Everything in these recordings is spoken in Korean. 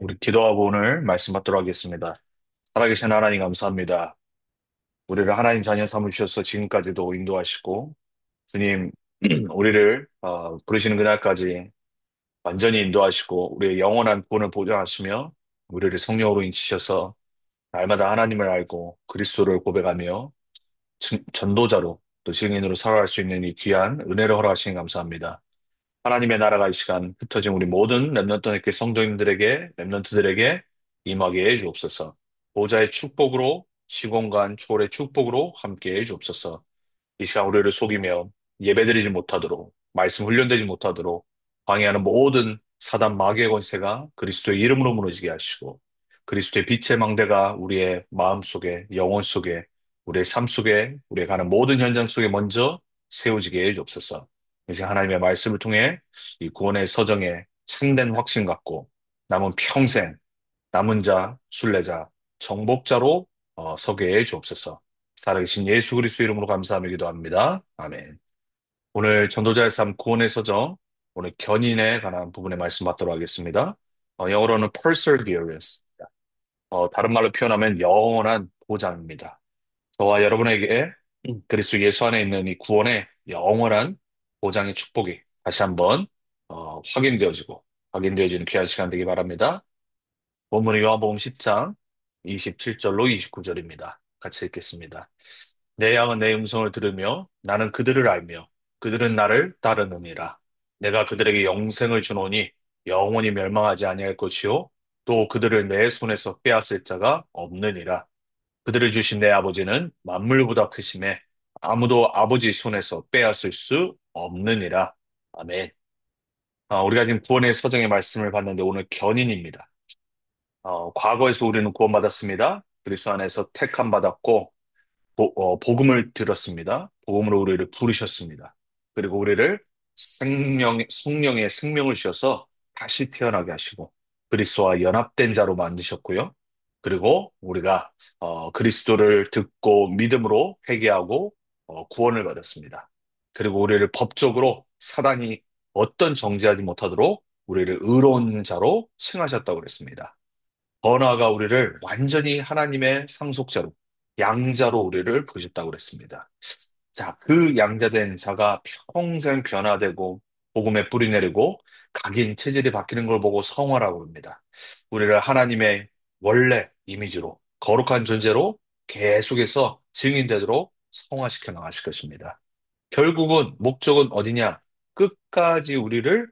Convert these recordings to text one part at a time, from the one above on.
우리 기도하고 오늘 말씀 받도록 하겠습니다. 살아계신 하나님 감사합니다. 우리를 하나님 자녀 삼으셔서 지금까지도 인도하시고, 주님, 우리를 부르시는 그날까지 완전히 인도하시고, 우리의 영원한 구원을 보장하시며, 우리를 성령으로 인치셔서 날마다 하나님을 알고 그리스도를 고백하며 전도자로 또 증인으로 살아갈 수 있는 이 귀한 은혜를 허락하시니 감사합니다. 하나님의 나라가 이 시간 흩어진 우리 모든 렘넌트에게 성도님들에게 렘넌트들에게 임하게 해 주옵소서. 보좌의 축복으로 시공간 초월의 축복으로 함께 해 주옵소서. 이 시간 우리를 속이며 예배드리지 못하도록 말씀 훈련되지 못하도록 방해하는 모든 사단 마귀의 권세가 그리스도의 이름으로 무너지게 하시고 그리스도의 빛의 망대가 우리의 마음 속에 영혼 속에 우리의 삶 속에 우리가 가는 모든 현장 속에 먼저 세워지게 해 주옵소서. 이제 하나님의 말씀을 통해 이 구원의 서정에 참된 확신 갖고 남은 평생 남은 자, 순례자, 정복자로 서게 해 주옵소서. 살아계신 예수 그리스도 이름으로 감사하며 기도합니다. 아멘. 오늘 전도자의 삶 구원의 서정, 오늘 견인에 관한 부분의 말씀 받도록 하겠습니다. 영어로는 perseverance, 다른 말로 표현하면 영원한 보장입니다. 저와 여러분에게 그리스도 예수 안에 있는 이 구원의 영원한 보장의 축복이 다시 한번 확인되어지는 귀한 시간 되기 바랍니다. 본문은 요한복음 10장 27절로 29절입니다. 같이 읽겠습니다. 내 양은 내 음성을 들으며 나는 그들을 알며 그들은 나를 따르느니라. 내가 그들에게 영생을 주노니 영원히 멸망하지 아니할 것이요 또 그들을 내 손에서 빼앗을 자가 없느니라. 그들을 주신 내 아버지는 만물보다 크심에 아무도 아버지 손에서 빼앗을 수 없느니라. 아멘. 우리가 지금 구원의 서정의 말씀을 봤는데 오늘 견인입니다. 과거에서 우리는 구원받았습니다. 그리스도 안에서 택함 받았고 복음을 들었습니다. 복음으로 우리를 부르셨습니다. 그리고 우리를 성령의 생명을 주셔서 다시 태어나게 하시고 그리스도와 연합된 자로 만드셨고요. 그리고 우리가 그리스도를 듣고 믿음으로 회개하고 구원을 받았습니다. 그리고 우리를 법적으로 사단이 어떤 정죄하지 못하도록 우리를 의로운 자로 칭하셨다고 그랬습니다. 번화가 우리를 완전히 하나님의 상속자로, 양자로 우리를 부르셨다고 그랬습니다. 자, 그 양자된 자가 평생 변화되고, 복음에 뿌리 내리고, 각인 체질이 바뀌는 걸 보고 성화라고 합니다. 우리를 하나님의 원래 이미지로, 거룩한 존재로 계속해서 증인되도록 성화시켜 나가실 것입니다. 결국은, 목적은 어디냐? 끝까지 우리를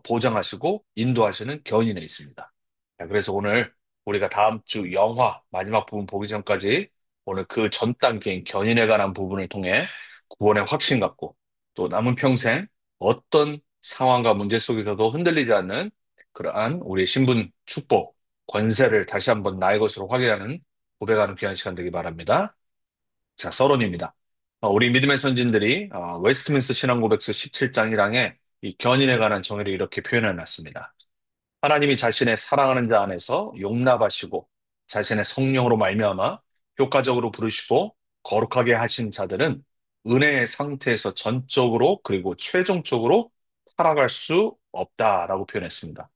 보장하시고 인도하시는 견인에 있습니다. 자, 그래서 오늘 우리가 다음 주 영화 마지막 부분 보기 전까지 오늘 그 전 단계인 견인에 관한 부분을 통해 구원의 확신 갖고 또 남은 평생 어떤 상황과 문제 속에서도 흔들리지 않는 그러한 우리의 신분 축복, 권세를 다시 한번 나의 것으로 확인하는 고백하는 귀한 시간 되기 바랍니다. 자, 서론입니다. 우리 믿음의 선진들이 웨스트민스터 신앙고백서 17장 1항에 이 견인에 관한 정의를 이렇게 표현해 놨습니다. 하나님이 자신의 사랑하는 자 안에서 용납하시고 자신의 성령으로 말미암아 효과적으로 부르시고 거룩하게 하신 자들은 은혜의 상태에서 전적으로 그리고 최종적으로 타락할 수 없다라고 표현했습니다.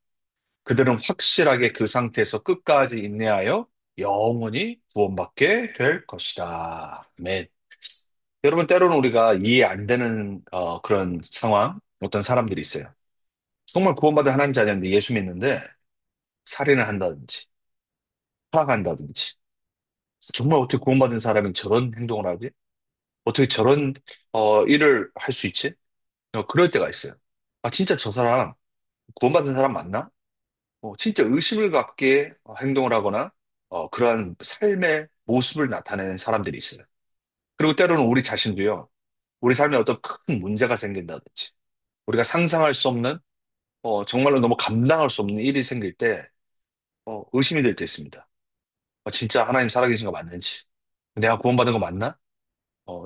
그들은 확실하게 그 상태에서 끝까지 인내하여 영원히 구원받게 될 것이다. 아멘. 여러분, 때로는 우리가 이해 안 되는 그런 상황, 어떤 사람들이 있어요. 정말 구원받은 하나님 자녀인데 예수 믿는데 살인을 한다든지, 타락한다든지, 정말 어떻게 구원받은 사람이 저런 행동을 하지? 어떻게 저런 일을 할 수 있지? 그럴 때가 있어요. 아, 진짜 저 사람 구원받은 사람 맞나? 진짜 의심을 갖게 행동을 하거나 그러한 삶의 모습을 나타내는 사람들이 있어요. 그리고 때로는 우리 자신도요, 우리 삶에 어떤 큰 문제가 생긴다든지, 우리가 상상할 수 없는, 정말로 너무 감당할 수 없는 일이 생길 때, 의심이 될 때 있습니다. 진짜 하나님 살아계신 거 맞는지, 내가 구원받은 거 맞나?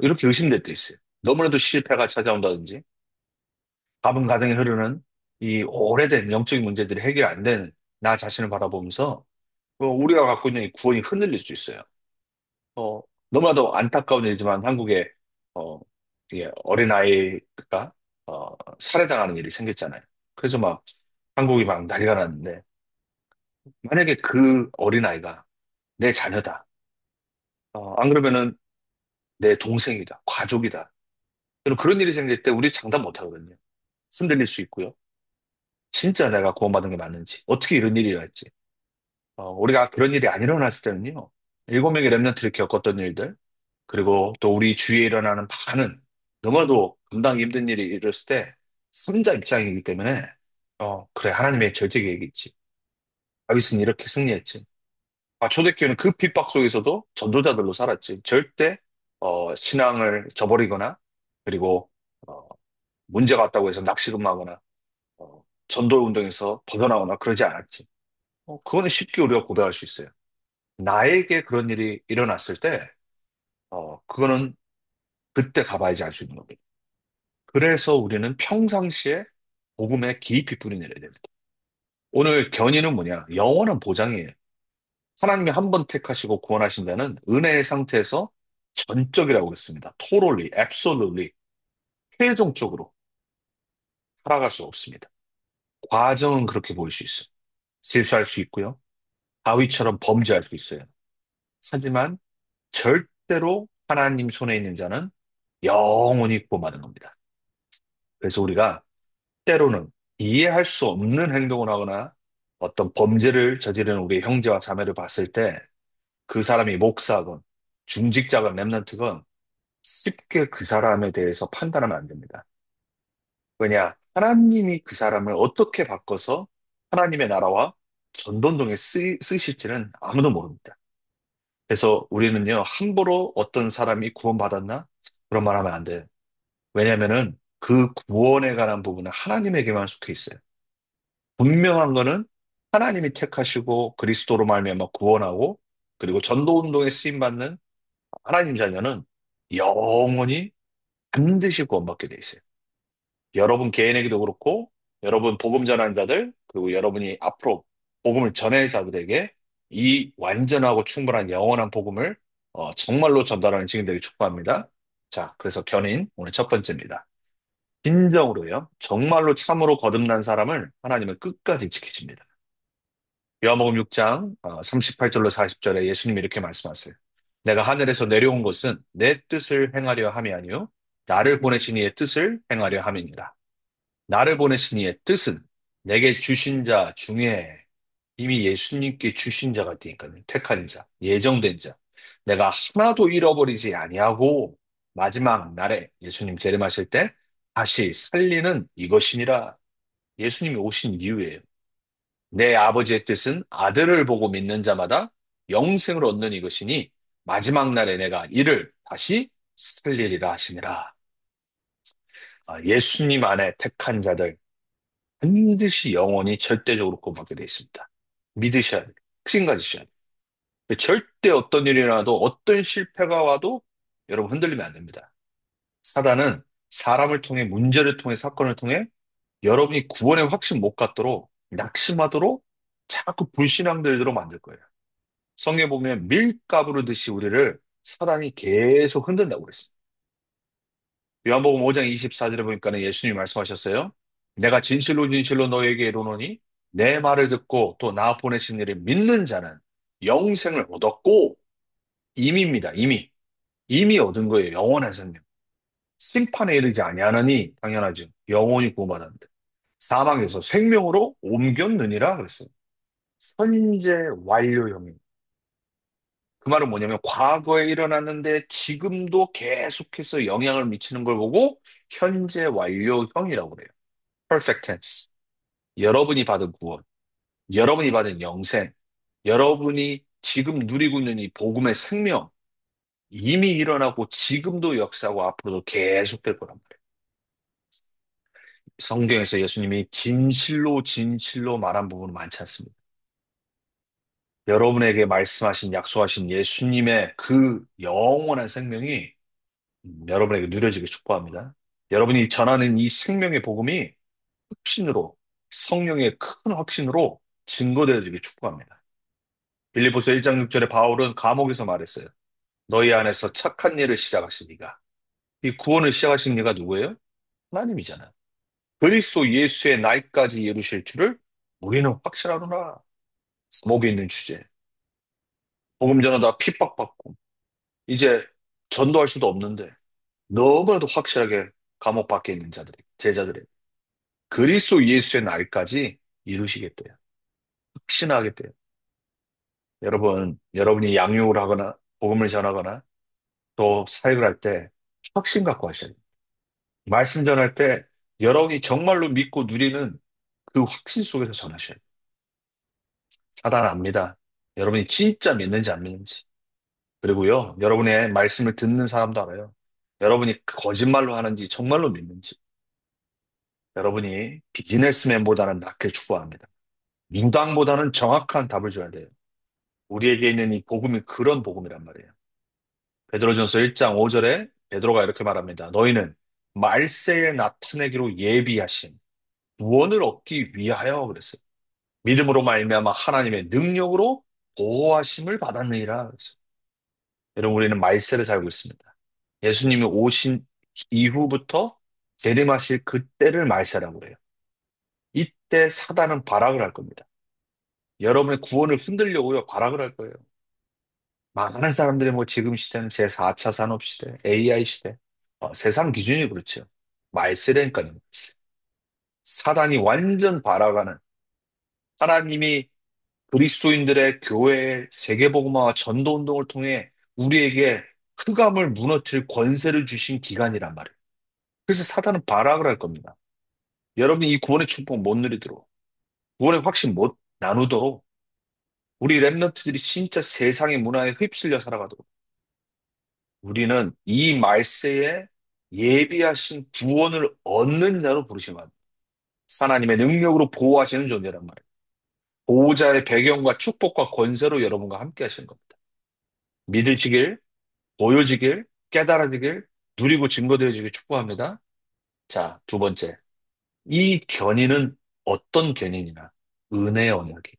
이렇게 의심될 때 있어요. 너무나도 실패가 찾아온다든지, 가문 가정에 흐르는 이 오래된 영적인 문제들이 해결 안 되는 나 자신을 바라보면서, 우리가 갖고 있는 이 구원이 흔들릴 수 있어요. 어, 너무나도 안타까운 일이지만 한국에, 어, 이게 어린아이가, 살해당하는 일이 생겼잖아요. 그래서 막, 한국이 막 난리가 났는데, 만약에 그 어린아이가 내 자녀다. 안 그러면은 내 동생이다. 가족이다. 그런 일이 생길 때 우리 장담 못 하거든요. 흔들릴 수 있고요. 진짜 내가 구원받은 게 맞는지, 어떻게 이런 일이 일어났지. 우리가 그런 일이 안 일어났을 때는요, 일곱 명의 렘넌트를 겪었던 일들, 그리고 또 우리 주위에 일어나는 많은 너무나도 감당하기 힘든 일이 일어났을 때, 선자 입장이기 때문에, 그래, 하나님의 절대 계획이 있지. 다윗은 이렇게 승리했지. 초대교회는 그 핍박 속에서도 전도자들로 살았지. 절대, 신앙을 저버리거나, 그리고, 어, 문제가 왔다고 해서 낙심하거나, 전도 운동에서 벗어나거나 그러지 않았지. 그거는 쉽게 우리가 고백할 수 있어요. 나에게 그런 일이 일어났을 때, 그거는 그때 가봐야지 알 수 있는 겁니다. 그래서 우리는 평상시에 복음에 깊이 뿌리내려야 됩니다. 오늘 견인은 뭐냐? 영원한 보장이에요. 하나님이 한 번 택하시고 구원하신다는 은혜의 상태에서 전적이라고 했습니다. totally, absolutely, 최종적으로 살아갈 수 없습니다. 과정은 그렇게 보일 수 있어요. 실수할 수 있고요. 다윗처럼 범죄할 수 있어요. 하지만 절대로 하나님 손에 있는 자는 영원히 구원받는 겁니다. 그래서 우리가 때로는 이해할 수 없는 행동을 하거나 어떤 범죄를 저지르는 우리 형제와 자매를 봤을 때 그 사람이 목사건 중직자건 랩런트건 쉽게 그 사람에 대해서 판단하면 안 됩니다. 왜냐? 하나님이 그 사람을 어떻게 바꿔서 하나님의 나라와 전돈동에 쓰실지는 아무도 모릅니다. 그래서 우리는요, 함부로 어떤 사람이 구원받았나? 그런 말 하면 안 돼요. 왜냐면은 그 구원에 관한 부분은 하나님에게만 속해 있어요. 분명한 거는 하나님이 택하시고 그리스도로 말미암아 구원하고 그리고 전도 운동에 쓰임 받는 하나님 자녀는 영원히 반드시 구원받게 돼 있어요. 여러분 개인에게도 그렇고 여러분 복음 전하는 자들 그리고 여러분이 앞으로 복음을 전할 자들에게 이 완전하고 충분한 영원한 복음을 정말로 전달하는 지금 되기 축복합니다. 자, 그래서 견인 오늘 첫 번째입니다. 진정으로요. 정말로 참으로 거듭난 사람을 하나님은 끝까지 지키십니다. 요한복음 6장 38절로 40절에 예수님이 이렇게 말씀하세요. 내가 하늘에서 내려온 것은 내 뜻을 행하려 함이 아니요 나를 보내신 이의 뜻을 행하려 함이니라. 나를 보내신 이의 뜻은 내게 주신 자 중에 이미 예수님께 주신 자가 있으니까요. 택한 자, 예정된 자. 내가 하나도 잃어버리지 아니하고 마지막 날에 예수님 재림하실 때 다시 살리는 이것이니라. 예수님이 오신 이유예요. 내 아버지의 뜻은 아들을 보고 믿는 자마다 영생을 얻는 이것이니 마지막 날에 내가 이를 다시 살리리라 하시니라. 예수님 안에 택한 자들 반드시 영원히 절대적으로 구원받게 되어 있습니다. 믿으셔야 돼요. 확신 가지셔야 돼요. 절대 어떤 일이 나도 어떤 실패가 와도 여러분 흔들리면 안 됩니다. 사단은 사람을 통해 문제를 통해 사건을 통해 여러분이 구원의 확신 못 갖도록 낙심하도록 자꾸 불신앙들도록 만들 거예요. 성경에 보면 밀가부르듯이 우리를 사단이 계속 흔든다고 그랬습니다. 요한복음 5장 24절에 보니까는 예수님이 말씀하셨어요. 내가 진실로 진실로 너에게 이르노니 내 말을 듣고 또 나 보내신 이를 믿는 자는 영생을 얻었고 이미입니다. 이미 얻은 거예요. 영원한 생명. 심판에 이르지 아니하느니 당연하죠. 영원히 구원받았는데 사망에서 생명으로 옮겼느니라 그랬어요. 현재 완료형입니다. 그 말은 뭐냐면 과거에 일어났는데 지금도 계속해서 영향을 미치는 걸 보고 현재 완료형이라고 그래요. Perfect tense. 여러분이 받은 구원, 여러분이 받은 영생, 여러분이 지금 누리고 있는 이 복음의 생명 이미 일어나고 지금도 역사하고 앞으로도 계속될 거란 말이에요. 성경에서 예수님이 진실로 진실로 말한 부분은 많지 않습니다. 여러분에게 말씀하신 약속하신 예수님의 그 영원한 생명이 여러분에게 누려지길 축복합니다. 여러분이 전하는 이 생명의 복음이 확신으로 성령의 큰 확신으로 증거되어지길 축복합니다. 빌립보서 1장 6절에 바울은 감옥에서 말했어요. 너희 안에서 착한 일을 시작하신 이가 이 구원을 시작하신 이가 누구예요? 하나님이잖아요. 그리스도 예수의 날까지 이루실 줄을 우리는 확신하노라. 감옥에 있는 주제. 복음 전하다 핍박받고, 이제 전도할 수도 없는데, 너무나도 확실하게 감옥 밖에 있는 자들이, 제자들이, 그리스도 예수의 날까지 이루시겠대요. 확신하겠대요. 여러분, 여러분이 양육을 하거나, 복음을 전하거나, 또 사역을 할 때, 확신 갖고 하셔야 돼요. 말씀 전할 때, 여러분이 정말로 믿고 누리는 그 확신 속에서 전하셔야 돼요. 사단 압니다. 여러분이 진짜 믿는지 안 믿는지. 그리고요, 여러분의 말씀을 듣는 사람도 알아요. 여러분이 거짓말로 하는지 정말로 믿는지. 여러분이 비즈니스맨보다는 낫게 추구합니다. 무당보다는 정확한 답을 줘야 돼요. 우리에게 있는 이 복음이 그런 복음이란 말이에요. 베드로전서 1장 5절에 베드로가 이렇게 말합니다. 너희는 말세에 나타내기로 예비하신 구원을 얻기 위하여 그랬어요. 믿음으로 말미암아 하나님의 능력으로 보호하심을 받았느니라 그랬어요. 여러분 우리는 말세를 살고 있습니다. 예수님이 오신 이후부터 재림하실 그때를 말세라고 그래요. 이때 사단은 발악을 할 겁니다. 여러분의 구원을 흔들려고요, 발악을 할 거예요. 많은 사람들이 뭐 지금 시대는 제4차 산업시대, AI 시대, 세상 기준이 그렇죠. 말세라니까요. 사단이 완전 발악하는, 하나님이 그리스도인들의 교회 세계복음화와 전도운동을 통해 우리에게 흑암을 무너뜨릴 권세를 주신 기간이란 말이에요. 그래서 사단은 발악을 할 겁니다. 여러분이 이 구원의 축복 못 누리도록, 구원의 확신 못 나누도록, 우리 랩런트들이 진짜 세상의 문화에 휩쓸려 살아가도록, 우리는 이 말세에 예비하신 구원을 얻는 자로 부르신 것. 하나님의 능력으로 보호하시는 존재란 말이에요. 보호자의 배경과 축복과 권세로 여러분과 함께 하시는 겁니다. 믿으시길, 보여지길, 깨달아지길, 누리고 증거되어지길 축복합니다. 자, 두 번째. 이 견인은 어떤 견인이나 은혜의 언약이.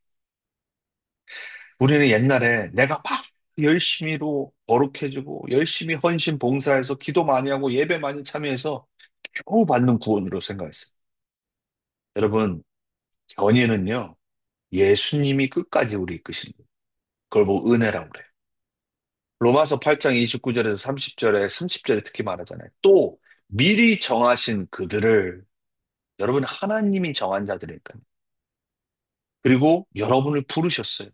우리는 옛날에 내가 막 열심히로 거룩해지고 열심히 헌신 봉사해서 기도 많이 하고 예배 많이 참여해서 겨우 받는 구원으로 생각했어요. 여러분, 견인은요, 예수님이 끝까지 우리 이끄시는 거예요. 그걸 뭐 은혜라고 그래요. 로마서 8장 29절에서 30절에 30절에 특히 말하잖아요. 또 미리 정하신 그들을 여러분 하나님이 정한 자들이니까요. 그리고 여러분을 부르셨어요.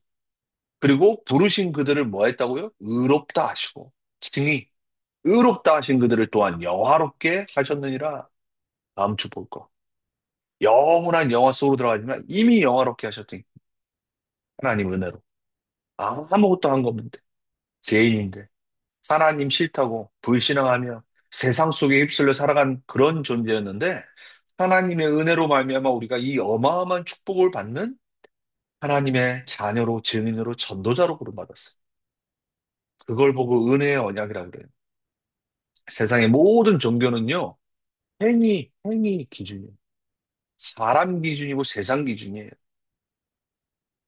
그리고 부르신 그들을 뭐 했다고요? 의롭다 하시고 칭히 의롭다 하신 그들을 또한 영화롭게 하셨느니라. 다음 주 볼 거. 영원한 영화 속으로 들어가지만 이미 영화롭게 하셨던 하나님 은혜로. 아무것도 한 거 없는데. 죄인인데. 하나님 싫다고 불신앙하며 세상 속에 휩쓸려 살아간 그런 존재였는데 하나님의 은혜로 말미암아 우리가 이 어마어마한 축복을 받는 하나님의 자녀로 증인으로 전도자로 부름받았어요. 그걸 보고 은혜의 언약이라고 그래요. 세상의 모든 종교는요. 행위 기준이에요. 사람 기준이고 세상 기준이에요.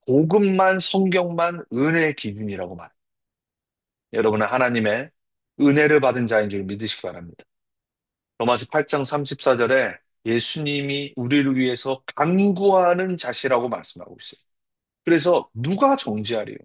복음만 성경만 은혜의 기준이라고 말해요. 여러분은 하나님의 은혜를 받은 자인 줄 믿으시기 바랍니다. 로마서 8장 34절에 예수님이 우리를 위해서 간구하는 자시라고 말씀하고 있어요. 그래서 누가 정죄하리요?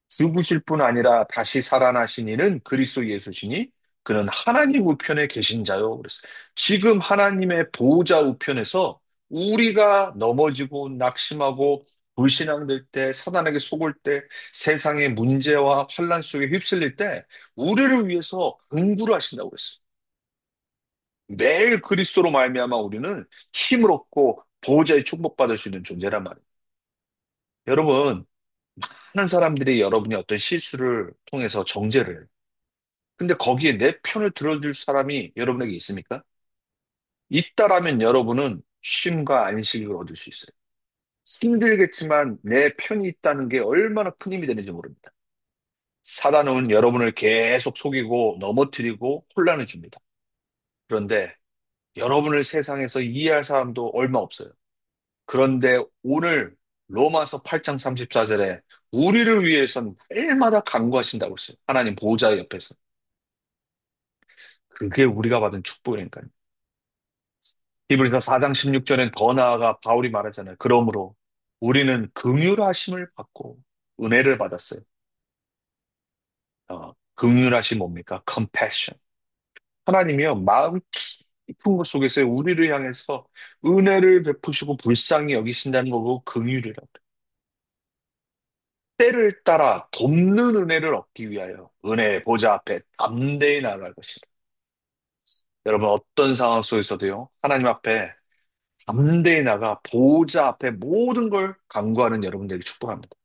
죽으실 뿐 아니라 다시 살아나신 이는 그리스도 예수시니 그는 하나님 우편에 계신 자요. 그랬어요. 지금 하나님의 보호자 우편에서 우리가 넘어지고 낙심하고 불신앙될 때, 사단에게 속을 때, 세상의 문제와 환란 속에 휩쓸릴 때 우리를 위해서 공부를 하신다고 그랬어요. 매일 그리스도로 말미암아 우리는 힘을 얻고 보호자의 축복받을 수 있는 존재란 말이에요. 여러분, 많은 사람들이 여러분이 어떤 실수를 통해서 정죄를 해요. 근데 거기에 내 편을 들어줄 사람이 여러분에게 있습니까? 있다라면 여러분은 쉼과 안식을 얻을 수 있어요. 힘들겠지만 내 편이 있다는 게 얼마나 큰 힘이 되는지 모릅니다. 사단은 여러분을 계속 속이고 넘어뜨리고 혼란을 줍니다. 그런데 여러분을 세상에서 이해할 사람도 얼마 없어요. 그런데 오늘 로마서 8장 34절에 우리를 위해선 날마다 간구하신다고 했어요. 하나님 보호자 옆에서. 그게 우리가 받은 축복이니까요. 히브리서 4장 16절엔 더 나아가 바울이 말하잖아요. 그러므로 우리는 긍휼하심을 받고 은혜를 받았어요. 긍휼하심 뭡니까? compassion. 하나님이요, 마음 깊은 것 속에서 우리를 향해서 은혜를 베푸시고 불쌍히 여기신다는 거고 긍휼이라고. 때를 따라 돕는 은혜를 얻기 위하여 은혜의 보좌 앞에 담대히 나아갈 것이다. 여러분, 어떤 상황 속에서도요, 하나님 앞에 담대히 나가 보좌 앞에 모든 걸 간구하는 여러분들에게 축복합니다.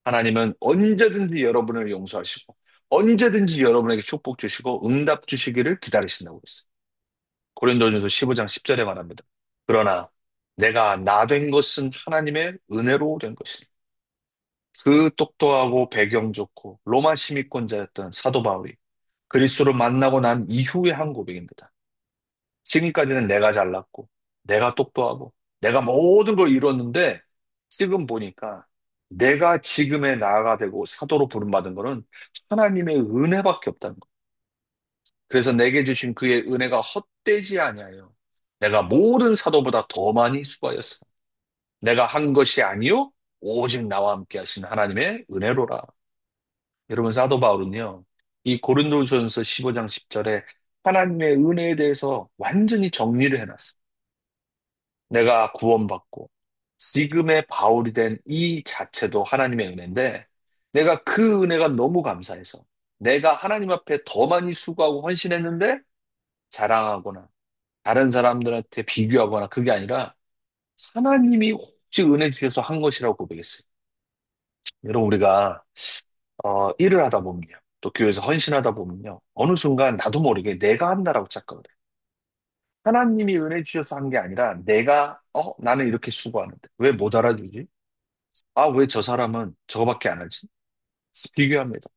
하나님은 언제든지 여러분을 용서하시고, 언제든지 여러분에게 축복 주시고, 응답 주시기를 기다리신다고 했어요. 고린도전서 15장 10절에 말합니다. 그러나 내가 나 된 것은 하나님의 은혜로 된 것이다. 그 똑똑하고 배경 좋고 로마 시민권자였던 사도 바울이 그리스도를 만나고 난 이후의 한 고백입니다. 지금까지는 내가 잘났고, 내가 똑똑하고, 내가 모든 걸 이뤘는데, 지금 보니까 내가 지금의 나아가 되고 사도로 부름받은 거는 하나님의 은혜밖에 없다는 거. 그래서 내게 주신 그의 은혜가 헛되지 아니하여 내가 모든 사도보다 더 많이 수고하였어. 내가 한 것이 아니요 오직 나와 함께 하신 하나님의 은혜로라. 여러분 사도 바울은요. 이 고린도전서 15장 10절에 하나님의 은혜에 대해서 완전히 정리를 해놨어. 내가 구원받고 지금의 바울이 된 이 자체도 하나님의 은혜인데 내가 그 은혜가 너무 감사해서 내가 하나님 앞에 더 많이 수고하고 헌신했는데 자랑하거나 다른 사람들한테 비교하거나 그게 아니라 하나님이 오직 은혜 주셔서 한 것이라고 고백했어요. 여러분 우리가 일을 하다 보면요. 또 교회에서 헌신하다 보면요. 어느 순간 나도 모르게 내가 한다라고 착각을 해요. 하나님이 은혜 주셔서 한 게 아니라 내가 나는 이렇게 수고하는데 왜 못 알아주지? 아, 왜 저 사람은 저거밖에 안 하지? 비교합니다.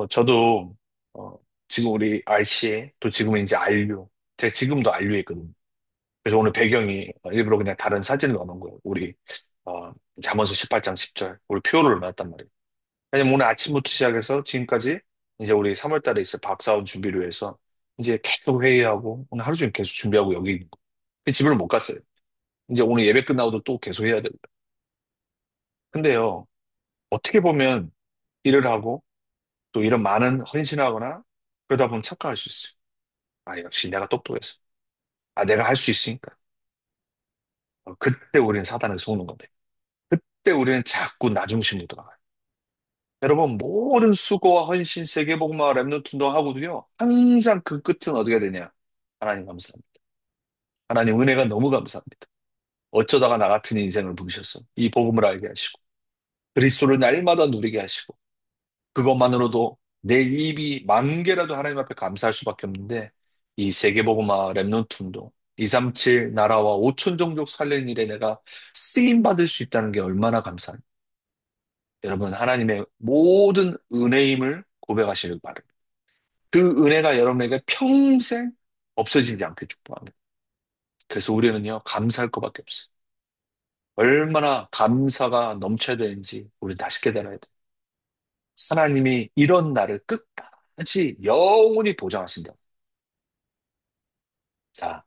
저도 어, 지금 우리 RC 또 지금은 이제 RU 제가 지금도 RU에 있거든요. 그래서 오늘 배경이 일부러 그냥 다른 사진을 넣어놓은 거예요. 우리 잠언서 18장 10절 우리 표를 놨단 말이에요. 왜냐면 오늘 아침부터 시작해서 지금까지 이제 우리 3월 달에 있을 박사원 준비를 위해서 이제 계속 회의하고 오늘 하루 종일 계속 준비하고 여기 있는 거예요. 근데 집을 못 갔어요. 이제 오늘 예배 끝나고도 또 계속 해야 돼요. 근데요, 어떻게 보면 일을 하고 또 이런 많은 헌신하거나 그러다 보면 착각할 수 있어요. 아, 역시 내가 똑똑했어. 아, 내가 할 수 있으니까. 그때 우리는 사단을 속는 건데. 그때 우리는 자꾸 나 중심으로 돌아가요. 여러분, 모든 수고와 헌신, 세계복음화, 랩넌트 운동하고도요, 항상 그 끝은 어디가 되냐? 하나님 감사합니다. 하나님 은혜가 너무 감사합니다. 어쩌다가 나 같은 인생을 부르셔서 이 복음을 알게 하시고, 그리스도를 날마다 누리게 하시고, 그것만으로도 내 입이 만 개라도 하나님 앞에 감사할 수밖에 없는데 이 세계복음화 랩넌트 운동 237 나라와 5천 종족 살리는 일에 내가 쓰임 받을 수 있다는 게 얼마나 감사합니까? 여러분 하나님의 모든 은혜임을 고백하시길 바랍니다. 그 은혜가 여러분에게 평생 없어지지 않게 축복합니다. 그래서 우리는요 감사할 것밖에 없어요. 얼마나 감사가 넘쳐야 되는지 우리 다시 깨달아야 돼요. 하나님이 이런 나를 끝까지 영원히 보장하신다. 자,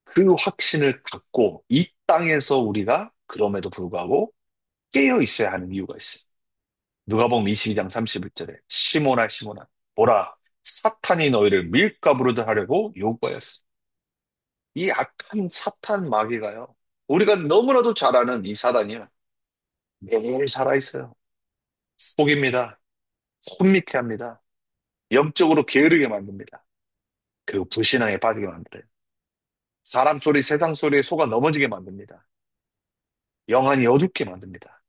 그 확신을 갖고 이 땅에서 우리가 그럼에도 불구하고 깨어 있어야 하는 이유가 있어요. 누가복음 22장 31절에 시몬아 시몬아 보라 사탄이 너희를 밀가부르듯 하려고 요구하였어. 이 악한 사탄 마귀가요. 우리가 너무나도 잘 아는 이 사단이요. 매일 살아있어요. 속입니다. 혼미케 합니다. 영적으로 게으르게 만듭니다. 그리고 불신앙에 빠지게 만들어요. 사람 소리, 세상 소리에 속아 넘어지게 만듭니다. 영안이 어둡게 만듭니다.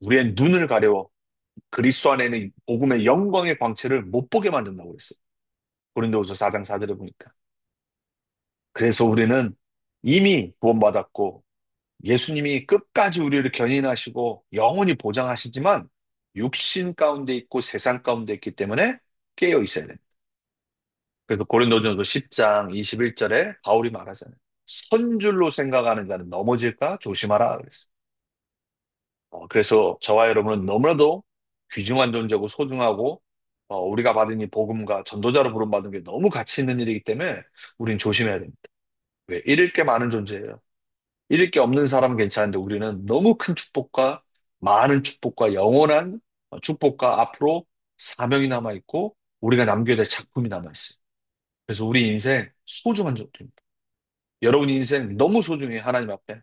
우리의 눈을 가려 그리스도 안에 있는 복음의 영광의 광채를 못 보게 만든다고 그랬어요. 고린도후서 4장 4절에 보니까. 그래서 우리는 이미 구원받았고 예수님이 끝까지 우리를 견인하시고 영원히 보장하시지만 육신 가운데 있고 세상 가운데 있기 때문에 깨어 있어야 됩니다. 그래서 고린도전서 10장 21절에 바울이 말하잖아요. 선줄로 생각하는 자는 넘어질까 조심하라 그랬어요. 그래서 저와 여러분은 너무나도 귀중한 존재고 소중하고 우리가 받은 이 복음과 전도자로 부름받은 게 너무 가치 있는 일이기 때문에 우린 조심해야 됩니다. 왜? 잃을 게 많은 존재예요. 잃을 게 없는 사람은 괜찮은데 우리는 너무 큰 축복과 많은 축복과 영원한 축복과 앞으로 사명이 남아있고 우리가 남겨야 될 작품이 남아있어요. 그래서 우리 인생 소중한 존재입니다. 여러분 인생 너무 소중해요, 하나님 앞에.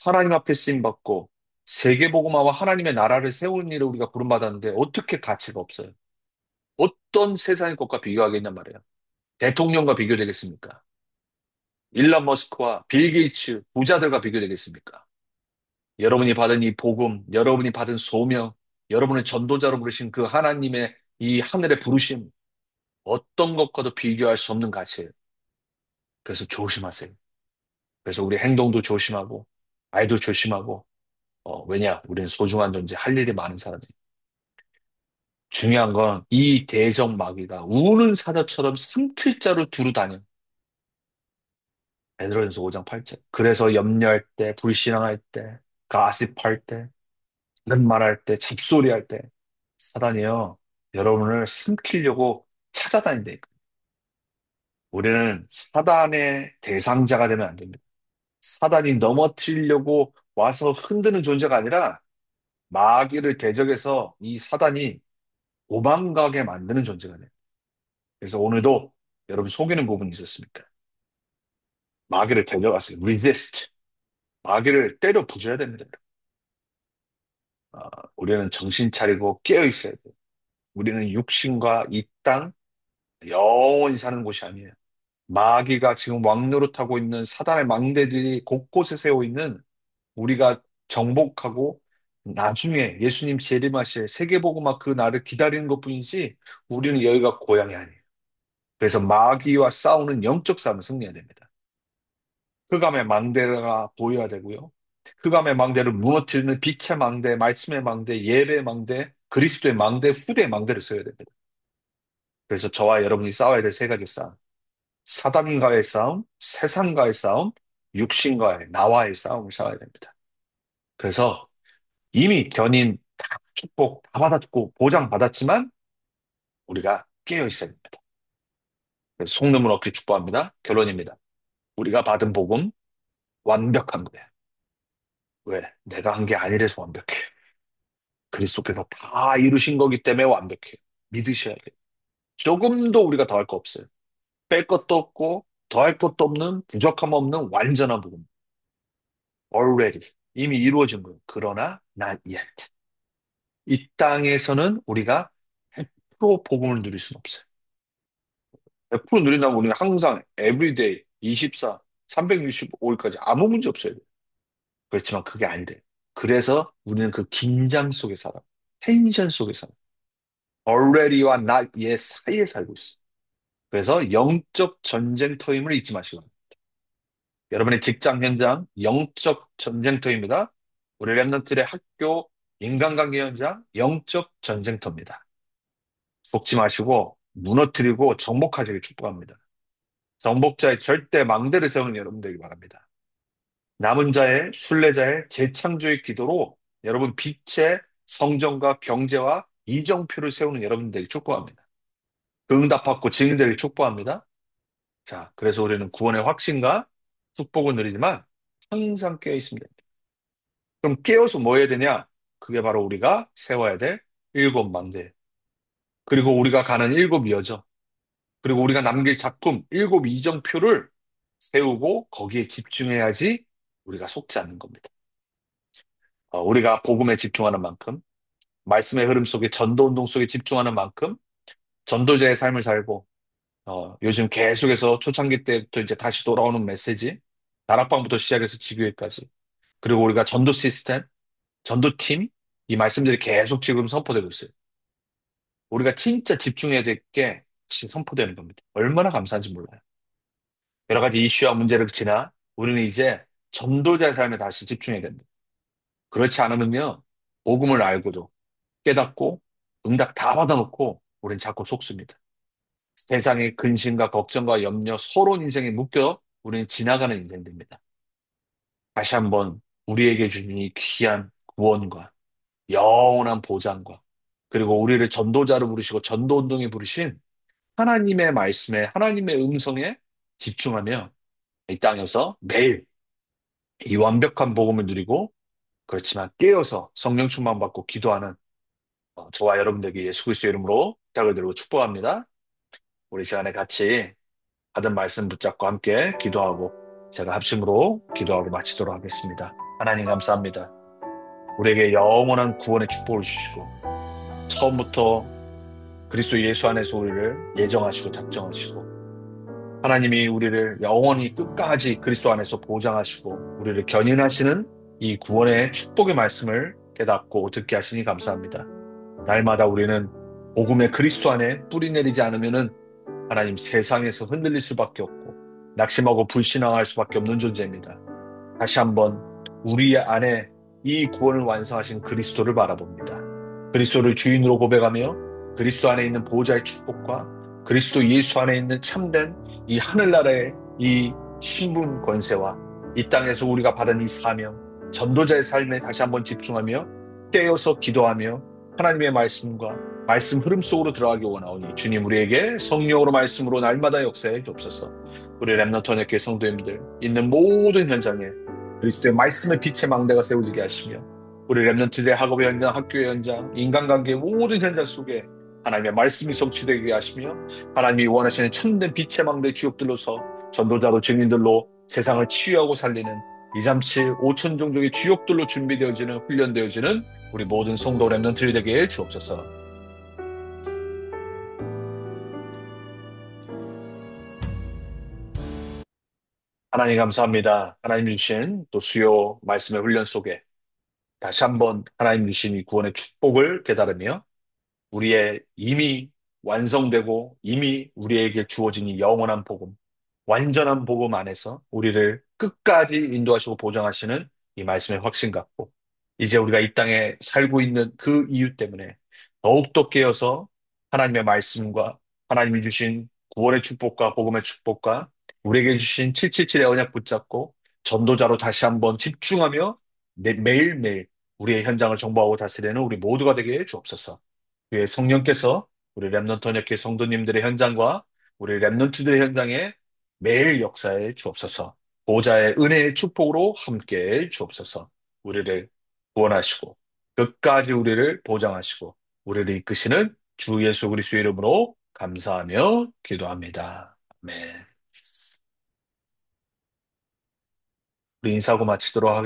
하나님 앞에 쓰임받고 세계복음화와 하나님의 나라를 세우는 일을 우리가 부름받았는데 어떻게 가치가 없어요? 어떤 세상의 것과 비교하겠냔 말이에요. 대통령과 비교되겠습니까? 일론 머스크와 빌 게이츠 부자들과 비교되겠습니까? 여러분이 받은 이 복음, 여러분이 받은 소명, 여러분의 전도자로 부르신 그 하나님의 이 하늘의 부르심, 어떤 것과도 비교할 수 없는 가치예요. 그래서 조심하세요. 그래서 우리 행동도 조심하고, 말도 조심하고, 왜냐? 우리는 소중한 존재, 할 일이 많은 사람이에요. 중요한 건 이 대적 마귀가 우는 사자처럼 삼킬자로 두루 다녀. 베드로전서 5장 8절. 그래서 염려할 때, 불신앙할 때, 가십할 때, 다른 말할 때, 잡소리할 때, 사단이요, 여러분을 삼키려고 찾아다닌다. 우리는 사단의 대상자가 되면 안 됩니다. 사단이 넘어뜨리려고 와서 흔드는 존재가 아니라 마귀를 대적해서 이 사단이 도망가게 만드는 존재가 돼요. 그래서 오늘도 여러분 속이는 부분이 있었습니까? 마귀를 데려가세요. resist. 마귀를 때려 부숴야 됩니다. 아, 우리는 정신 차리고 깨어 있어야 돼요. 우리는 육신과 이 땅 영원히 사는 곳이 아니에요. 마귀가 지금 왕노릇하고 있는 사단의 망대들이 곳곳에 세워 있는 우리가 정복하고 나중에 예수님 재림하실 세계복음화 그 날을 기다리는 것뿐이지 우리는 여기가 고향이 아니에요. 그래서 마귀와 싸우는 영적 싸움을 승리해야 됩니다. 흑암의 망대가 보여야 되고요. 흑암의 망대를 무너뜨리는 빛의 망대, 말씀의 망대, 예배의 망대, 그리스도의 망대, 후대의 망대를 써야 됩니다. 그래서 저와 여러분이 싸워야 될 세 가지 싸움. 사단과의 싸움, 세상과의 싸움, 육신과의, 나와의 싸움을 싸워야 됩니다. 그래서 이미 견인 다 축복 다 받았고 보장 받았지만 우리가 깨어 있어야 됩니다. 그래서 속는 얻기 축복합니다. 결론입니다. 우리가 받은 복음 완벽한 거예요. 왜? 내가 한 게 아니라서 완벽해. 그리스도께서 다 이루신 거기 때문에 완벽해요. 믿으셔야 돼요. 조금도 우리가 더할 거 없어요. 뺄 것도 없고 더할 것도 없는 부족함 없는 완전한 복음. Already 이미 이루어진 거예요. 그러나 not yet. 이 땅에서는 우리가 100% 복음을 누릴 수는 없어요. 100% 누린다면 우리는 항상 everyday 24, 365일까지 아무 문제 없어요. 그렇지만 그게 아니래. 그래서 우리는 그 긴장 속에 살아. 텐션 속에 살아. already와 not yet 사이에 살고 있어. 그래서 영적 전쟁터임을 잊지 마시고. 여러분의 직장 현장 영적 전쟁터입니다. 우리 랩런트의 학교 인간관계 현장 영적 전쟁터입니다. 속지 마시고 무너뜨리고 정복하시길 축복합니다. 정복자의 절대 망대를 세우는 여러분 되기 바랍니다. 남은 자의 순례자의 재창조의 기도로 여러분 빛의 성정과 경제와 이정표를 세우는 여러분 되기 축복합니다. 그 응답받고 증인되길 축복합니다. 자, 그래서 우리는 구원의 확신과 축복을 누리지만 항상 깨어 있습니다. 그럼 깨어서 뭐 해야 되냐? 그게 바로 우리가 세워야 될 일곱 망대. 그리고 우리가 가는 일곱 여정. 그리고 우리가 남길 작품 일곱 이정표를 세우고 거기에 집중해야지 우리가 속지 않는 겁니다. 우리가 복음에 집중하는 만큼, 말씀의 흐름 속에 전도 운동 속에 집중하는 만큼 전도자의 삶을 살고 요즘 계속해서 초창기 때부터 이제 다시 돌아오는 메시지, 다락방부터 시작해서 지교회까지 그리고 우리가 전도 시스템, 전도팀 이 말씀들이 계속 지금 선포되고 있어요. 우리가 진짜 집중해야 될 게 지금 선포되는 겁니다. 얼마나 감사한지 몰라요. 여러 가지 이슈와 문제를 지나 우리는 이제 전도자의 삶에 다시 집중해야 됩니다. 그렇지 않으면요, 복음을 알고도 깨닫고 응답 다 받아놓고 우린 자꾸 속습니다. 세상의 근심과 걱정과 염려, 서러운 인생에 묶여 우리는 지나가는 인생 됩니다. 다시 한번 우리에게 주신 이 귀한 구원과 영원한 보장과 그리고 우리를 전도자로 부르시고 전도운동에 부르신 하나님의 말씀에 하나님의 음성에 집중하며 이 땅에서 매일 이 완벽한 복음을 누리고 그렇지만 깨어서 성령 충만받고 기도하는 저와 여러분들에게 예수 그리스도의 이름으로 부탁을 드리고 축복합니다. 우리 시간에 같이 받은 말씀 붙잡고 함께 기도하고 제가 합심으로 기도하고 마치도록 하겠습니다. 하나님 감사합니다. 우리에게 영원한 구원의 축복을 주시고 처음부터 그리스도 예수 안에서 우리를 예정하시고 작정하시고 하나님이 우리를 영원히 끝까지 그리스도 안에서 보장하시고 우리를 견인하시는 이 구원의 축복의 말씀을 깨닫고 듣게 하시니 감사합니다. 날마다 우리는 복음의 그리스도 안에 뿌리 내리지 않으면은 하나님 세상에서 흔들릴 수밖에 없고 낙심하고 불신앙할 수밖에 없는 존재입니다. 다시 한번 우리 안에 이 구원을 완성하신 그리스도를 바라봅니다. 그리스도를 주인으로 고백하며 그리스도 안에 있는 보호자의 축복과 그리스도 예수 안에 있는 참된 이 하늘나라의 이 신분 권세와 이 땅에서 우리가 받은 이 사명, 전도자의 삶에 다시 한번 집중하며 깨어서 기도하며 하나님의 말씀과 말씀 흐름 속으로 들어가기 원하오니 주님 우리에게 성령으로 말씀으로 날마다 역사해 주옵소서. 우리 렘넌트 언약교회 성도님들 있는 모든 현장에 그리스도의 말씀의 빛의 망대가 세워지게 하시며 우리 렘넌트들의 학업의 현장, 학교의 현장, 인간관계의 모든 현장 속에 하나님의 말씀이 성취되게 하시며 하나님이 원하시는 참된 빛의 망대 주역들로서 전도자로 증인들로 세상을 치유하고 살리는 237, 5천 종족의 주역들로 준비되어지는 훈련되어지는 우리 모든 성도 렘넌트들이 되게 주옵소서. 하나님 감사합니다. 하나님 주신 또 수요 말씀의 훈련 속에 다시 한번 하나님 주신 이 구원의 축복을 깨달으며 우리의 이미 완성되고 이미 우리에게 주어진 이 영원한 복음, 완전한 복음 안에서 우리를 끝까지 인도하시고 보장하시는 이 말씀의 확신 갖고 이제 우리가 이 땅에 살고 있는 그 이유 때문에 더욱더 깨어서 하나님의 말씀과 하나님이 주신 구원의 축복과 복음의 축복과 우리에게 주신 777의 언약 붙잡고 전도자로 다시 한번 집중하며 매일매일 우리의 현장을 정보하고 다스리는 우리 모두가 되게 주옵소서. 주의 성령께서 우리 렘넌트 언약회 성도님들의 현장과 우리 렘넌트들의 현장에 매일 역사해 주옵소서. 보좌의 은혜의 축복으로 함께 주옵소서. 우리를 구원하시고 끝까지 우리를 보장하시고 우리를 이끄시는 주 예수 그리스도의 이름으로 감사하며 기도합니다. 아멘. 우리 인사하고 마치도록 하겠습니다.